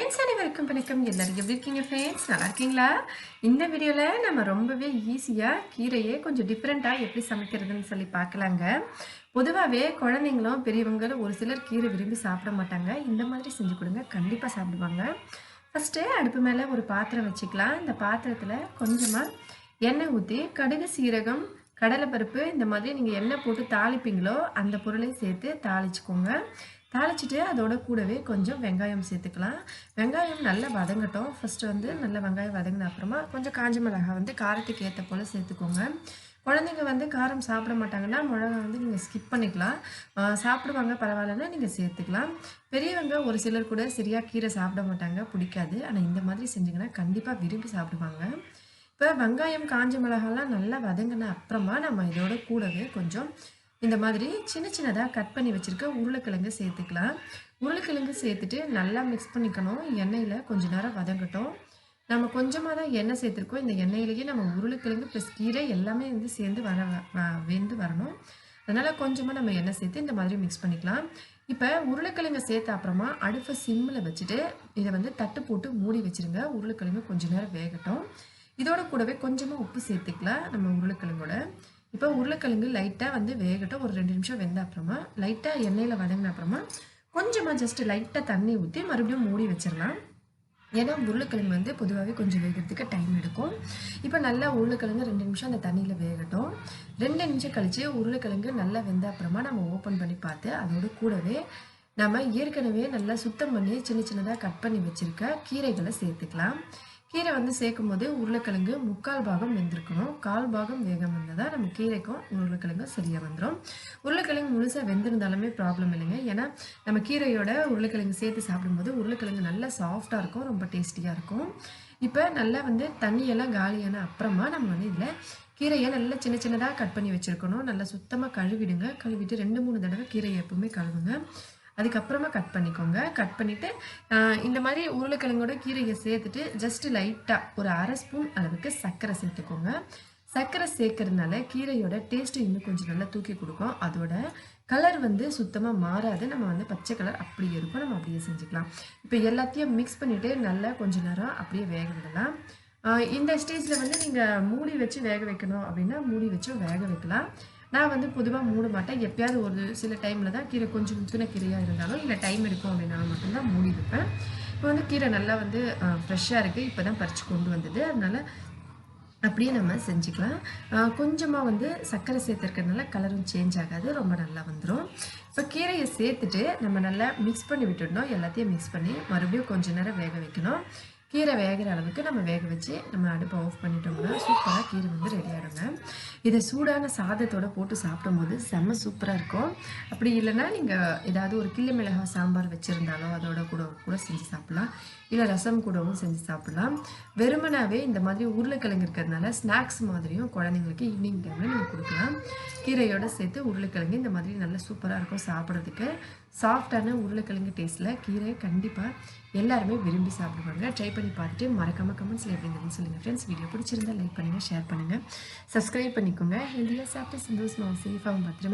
Friends அனைவருக்கும் வணக்கம். எல்லாரும் எப்படி இருக்கீங்க ஃப்ரெண்ட்ஸ்? நல்லா இருக்கீங்களா? இந்த வீடியோவில் நம்ம ரொம்பவே ஈஸியாக கீரையை கொஞ்சம் டிஃப்ரெண்ட்டாக எப்படி சமைக்கிறதுன்னு சொல்லி பார்க்கலாங்க. பொதுவாகவே குழந்தைங்களும் பெரியவங்களும் ஒரு சிலர் கீரை விரும்பி சாப்பிட மாட்டாங்க. இந்த மாதிரி செஞ்சு கொடுங்க, கண்டிப்பாக சாப்பிடுவாங்க. ஃபஸ்ட்டு அடுப்பு மேலே ஒரு பாத்திரம் வச்சுக்கலாம். இந்த பாத்திரத்தில் கொஞ்சமாக எண்ணெய் ஊற்றி கடுகு, சீரகம், கடலைப்பருப்பு இந்த மாதிரி நீங்கள் எண்ணெய் போட்டு தாளிப்பீங்களோ அந்த பொருளை சேர்த்து தாளிச்சுக்கோங்க. தாளிச்சிட்டு அதோட கூடவே கொஞ்சம் வெங்காயம் சேர்த்துக்கலாம். வெங்காயம் நல்லா வதங்கட்டும். ஃபஸ்ட்டு வந்து நல்லா வெங்காயம் வதங்கின அப்புறமா கொஞ்சம் காஞ்ச மிளகாய் வந்து காரத்துக்கு ஏற்ற போல் சேர்த்துக்கோங்க. குழந்தைங்க வந்து காரம் சாப்பிட மாட்டாங்கன்னா மிளகா வந்து நீங்கள் ஸ்கிப் பண்ணிக்கலாம். சாப்பிடுவாங்க பரவாயில்லன்னா நீங்கள் சேர்த்துக்கலாம். பெரியவங்க ஒரு சிலர் கூட சரியாக கீரை சாப்பிட மாட்டாங்க, பிடிக்காது. ஆனால் இந்த மாதிரி செஞ்சிங்கன்னா கண்டிப்பாக விரும்பி சாப்பிடுவாங்க. இப்போ வெங்காயம் காஞ்ச மிளகாலாம் நல்லா வதங்கின அப்புறமா நம்ம இதோட கூடவே கொஞ்சம் இந்த மாதிரி சின்ன சின்னதாக கட் பண்ணி வச்சுருக்க உருளைக்கிழங்கு சேர்த்துக்கலாம். உருளைக்கிழங்கு சேர்த்துட்டு நல்லா மிக்ஸ் பண்ணிக்கணும். எண்ணெயில் கொஞ்ச நேரம் வதங்கட்டும். நம்ம கொஞ்சமாக தான் எண்ணெய் சேர்த்துருக்கோம். இந்த எண்ணெயிலேயே நம்ம உருளைக்கிழங்கு ப்ளஸ் கீரை எல்லாமே வந்து சேர்ந்து வெந்து வரணும். அதனால் கொஞ்சமாக நம்ம எண்ணெய் சேர்த்து இந்த மாதிரி மிக்ஸ் பண்ணிக்கலாம். இப்போ உருளைக்கிழங்கு சேர்த்த அப்புறமா அடுப்பை சிம்மில் வச்சுட்டு இதை வந்து தட்டு போட்டு மூடி வச்சுருங்க. உருளைக்கிழங்கு கொஞ்சம் நேரம் வேகட்டும். இதோட கூடவே கொஞ்சமாக உப்பு சேர்த்துக்கலாம் நம்ம உருளைக்கிழங்கோட. இப்போ உருளைக்கிழங்கு லைட்டாக வந்து வேகட்டும். ஒரு 2 நிமிஷம் வெந்த அப்புறமா லைட்டாக எண்ணெயில் வதங்கின அப்புறமா கொஞ்சமாக ஜஸ்ட்டு லைட்டாக தண்ணி ஊற்றி மறுபடியும் மூடி வச்சிடலாம். ஏன்னா உருளைக்கிழங்கு வந்து பொதுவாகவே கொஞ்சம் வேகிறதுக்கு டைம் எடுக்கும். இப்போ நல்லா உருளைக்கிழங்கு 2 நிமிஷம் அந்த தண்ணியில் வேகட்டும். 2 நிமிஷம் கழித்து உருளைக்கிழங்கு நல்லா வெந்த அப்புறமா நம்ம ஓப்பன் பண்ணி பார்த்து அதோட கூடவே நம்ம ஏற்கனவே நல்லா சுத்தம் பண்ணி சின்ன சின்னதாக கட் பண்ணி வச்சுருக்க கீரைகளை சேர்த்துக்கலாம். கீரை வந்து சேர்க்கும் போது உருளைக்கிழங்கு 3/4 பாகம் வெந்திருக்கணும். 1/4 பாகம் வேகம் வந்ததா நம்ம கீரைக்கும் உருளைக்கிழங்கும் சரியாக வந்துடும். உருளைக்கிழங்கு முழுசாக வெந்திருந்தாலுமே ப்ராப்ளம் இல்லைங்க. ஏன்னா நம்ம கீரையோட உருளைக்கிழங்கு சேர்த்து சாப்பிடும்போது உருளைக்கிழங்கு நல்லா சாஃப்டாக இருக்கும், ரொம்ப டேஸ்டியாக இருக்கும். இப்போ நல்லா வந்து தண்ணியெல்லாம் காலியான அப்புறமா நம்ம வந்து இதில் கீரையை நல்லா சின்ன சின்னதாக கட் பண்ணி வச்சுருக்கணும். நல்லா சுத்தமாக கழுவிடுங்க. கழுவிட்டு 2-3 தடவை கீரையை எப்பவுமே கழுவுங்க. அதுக்கப்புறமா கட் பண்ணிக்கோங்க. கட் பண்ணிவிட்டு இந்த மாதிரி உருளைக்கிழங்கோட கீரையை சேர்த்துட்டு ஜஸ்ட்டு லைட்டாக ஒரு 1/2 ஸ்பூன் அளவுக்கு சர்க்கரை சேர்த்துக்கோங்க. சர்க்கரை சேர்க்கறதுனால கீரையோட டேஸ்ட்டு இன்னும் கொஞ்சம் நல்லா தூக்கி கொடுக்கும். அதோட கலர் வந்து சுத்தமாக மாறாது. நம்ம வந்து பச்சை கலர் அப்படியே இருக்கும். நம்ம அப்படியே செஞ்சுக்கலாம். இப்போ எல்லாத்தையும் மிக்ஸ் பண்ணிவிட்டு நல்லா கொஞ்சம் நேரம் அப்படியே வேக விடலாம். இந்த ஸ்டேஜில் வந்து நீங்கள் மூடி வச்சு வேக வைக்கணும் அப்படின்னா மூடி வச்சும் வேக வைக்கலாம். நான் வந்து பொதுவாக மூட மாட்டேன். எப்பயாவது ஒரு சில டைமில் தான் கீரை கொஞ்சம் முத்தின கீரையாக இருந்தாலும் இல்லை டைம் எடுக்கும் அப்படின்னா மட்டும்தான் மூடி வைப்பேன். இப்போ வந்து கீரை நல்லா வந்து ஃப்ரெஷ்ஷாக இருக்குது. இப்போ தான் பறித்து கொண்டு வந்தது. அதனால் அப்படியே நம்ம செஞ்சுக்கலாம். கொஞ்சமாக வந்து சர்க்கரை சேர்த்துருக்கிறதுனால கலரும் சேஞ்ச் ஆகாது, ரொம்ப நல்லா வந்துடும். இப்போ கீரையை சேர்த்துட்டு நம்ம நல்லா மிக்ஸ் பண்ணி விட்டுடணும். எல்லாத்தையும் மிக்ஸ் பண்ணி மறுபடியும் கொஞ்சம் நேரம் வேக வைக்கணும். கீரை வேகிற அளவுக்கு நம்ம வேக வச்சு நம்ம அடுப்பை ஆஃப் பண்ணிட்டோம்னா சூப்பராக கீரை வந்து ரெடி ஆகிடுங்க. இதை சூடான சாதத்தோடு போட்டு சாப்பிடும்போது செம்ம சூப்பராக இருக்கும். அப்படி இல்லைன்னா நீங்கள் ஏதாவது ஒரு கிள்ளி மிளகாய் சாம்பார் வச்சுருந்தாலோ அதோட கூட செஞ்சு சாப்பிட்லாம். இல்லை ரசம் கூடவும் செஞ்சு சாப்பிட்லாம். வெறுமனாவே இந்த மாதிரி உருளைக்கிழங்கு இருக்கிறதுனால ஸ்நாக்ஸ் மாதிரியும் குழந்தைங்களுக்கு ஈவினிங் டைமில் நீங்கள் கொடுக்கலாம். கீரையோடு சேர்த்து உருளைக்கிழங்கு இந்த மாதிரி நல்லா சூப்பராக இருக்கும் சாப்பிட்றதுக்கு. சாஃப்டான உருளைக்கிழங்கு டேஸ்ட்டில் கீரை கண்டிப்பாக எல்லாருமே விரும்பி சாப்பிடுவாங்க. ட்ரை பண்ணி பார்த்துட்டு மறக்காமல் கமெண்ட்ஸில் எப்படிங்கிறதுன்னு சொல்லுங்கள் ஃப்ரெண்ட்ஸ். வீடியோ பிடிச்சிருந்தா லைக் பண்ணுங்கள், ஷேர் பண்ணுங்கள், சப்ஸ்கிரைப் பண்ணிக்கோங்க. ஹெல்தியாக சாப்பிட்டு சந்தோஷமாக சேஃபாகவும் பத்திரமா